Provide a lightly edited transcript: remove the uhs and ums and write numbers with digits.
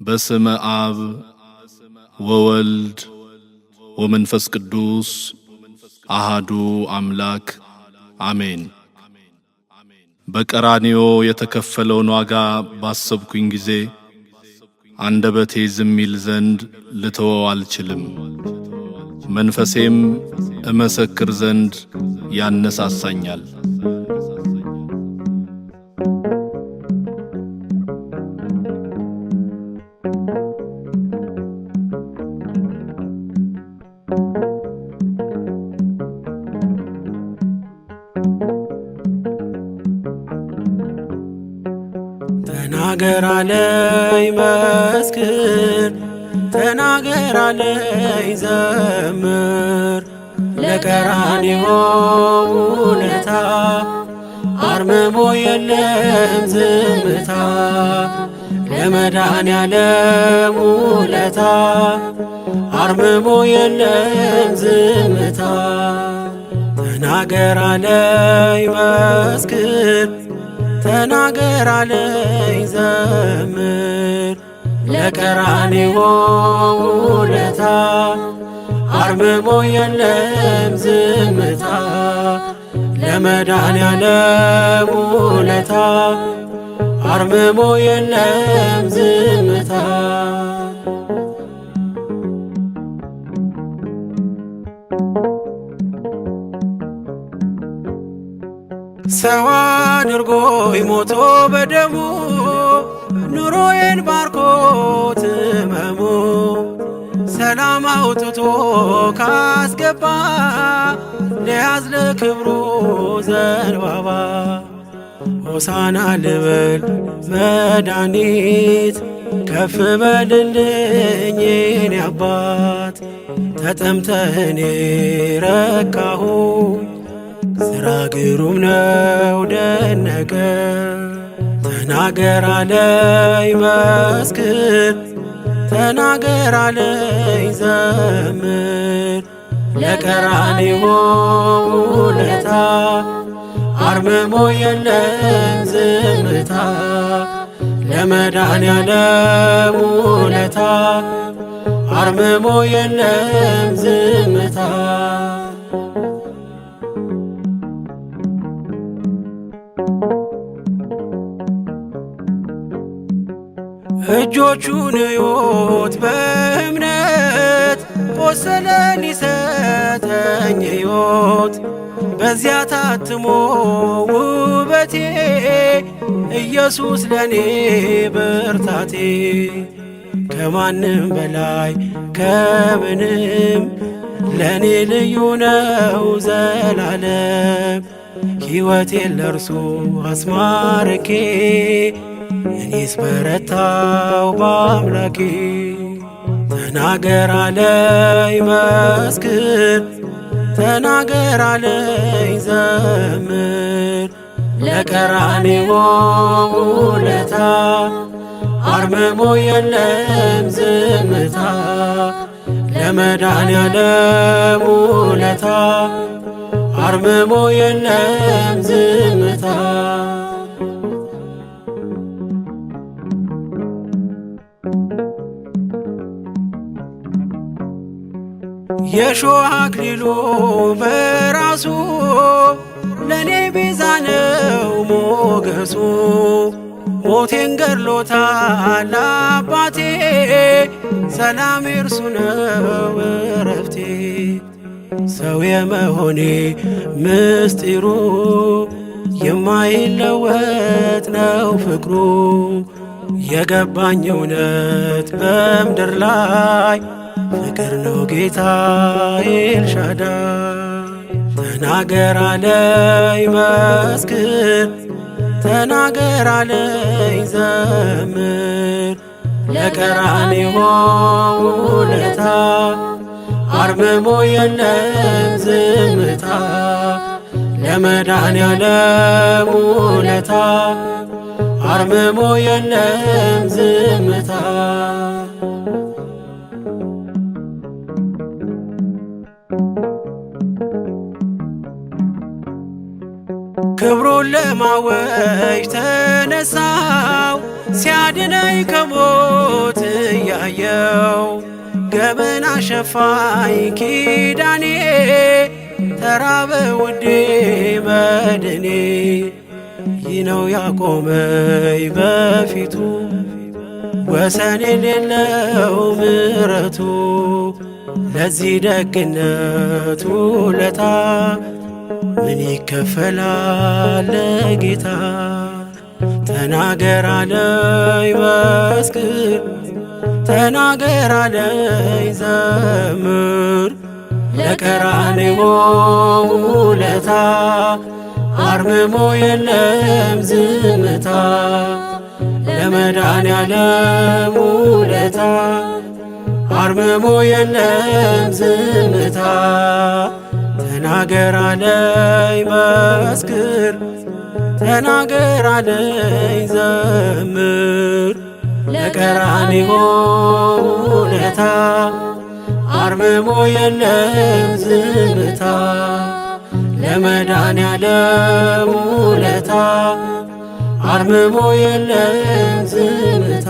በስመ አብ ወወልድ ወመንፈስ ቅዱስ አሃዱ አምላክ አሜን። በቀራንዮ የተከፈለውን ዋጋ ባሰብኩኝ ጊዜ አንደበቴ ዝም ይል ዘንድ ልተወው አልችልም። መንፈሴም እመሰክር ዘንድ ያነሳሳኛል። ተናገር አለኝ መስክር፣ ተናገር አለኝ ዘምር፣ ለቀራንዮ ውለታ አርምሞ የለም ዝምታ። ለመድኃኔዓለም ውለታ አርምሞ የለም ዝምታ። ተናገር አለኝ መስክር፣ ተናገር አለኝ ዘምር፣ ለቀራንዮ ውለታ አርምሞ የለም ዝምታ። ለመድኃኔዓለም ውለታ አርምሞ የለም ዝምታ። ሰው አድርጎኝ ሞቶ በደሙ ኑሮዬን ባርኮት ሕመሙ ሰላም አውጥቶ ካስገባ ለያዝ ለክብሩ ዘንባባ። ሆሳና ልበል መድኃኒት ከፍ በልልኝ የኔ አባት። ተጠምተህ እኔ ረካሁኝ ስራ ግሩም ነው ደነቀ። ተናገር አለኝ መስክር፣ ተናገር አለኝ ዘምር፣ ለቀራንዮ ውለታ አርምሞ የለም ዝምታ። ለመድኃኔዓለም ውለታ አርምሞ የለም ዝምታ። እጆቹን እዩት በእምነት ቆሰለ ሊሰጠኝ ሕይወት። በዚያ ታትሞ ውበቴ ኢየሱስ ለኔ ብርታቴ። ከማንም በላይ ከምንም ለኔ ልዩ ነው ዘላለም። ሕይወቴን ለእርሱ አስማርኬ እኔስ በረታው በአምላኬ። ተናገር አለኝ መስክር፣ ተናገር አለኝ ዘምር፣ ለቀራንዮ ውለታ አርምሞ የለም ዝምታ። ለመድኃኔዓለም ውለታ አርምሞ የለም ዝምታ። የሾህ አክሊሉ በራሱ ለኔ ቤዛ ነው ሞገሱ። ሞቴን ገድሎታል አባቴ፣ ሰላም እርሱ ነው እረፍቴ። ሰው የመሆኔ ምስጢሩ የማይለወጥ ነው ፍቅሩ። የገባኝ እውነት በምድር ላይ ፍቅር ነው ጌታ ኤልሻዳይ። ተናገር አለኝ መስክር፣ ተናገር አለኝ ዘምር፣ ለቀራንዮ ውለታ አርምሞ የለም ዝምታ። ለመድኃኔዓለም ውለታ አርምሞ የለም ዝምታ። ክብሩን ለማወጅ ተነሳው ሲያድነኝ ከሞት ያየው ገበና ሸፋኝ ኪዳኔ ተራበ ውዴ መድኔ ይህ ነው ያቆመኝ በፊቱ ወሰን የሌለው ምሕረቱ ለዚህ ደግነቱ ውለታ ምን ይከፈላል ለጌታ? ተናገር አለኝ መስክር ተናገር አለኝ ዘምር ለቀራንዮ ውለታ አርምሞ የለም ዝምታ ለመድኃኔዓለም ውለታ አርምሞ የለም ዝምታ ተናገር አለኝ መስክር ተናገር አለኝ ዘምር ለቀራንዮ ውለታ አርምሞ የለም ዝምታ ለመድኃኔዓለም ውለታ አርምሞ የለም ዝምታ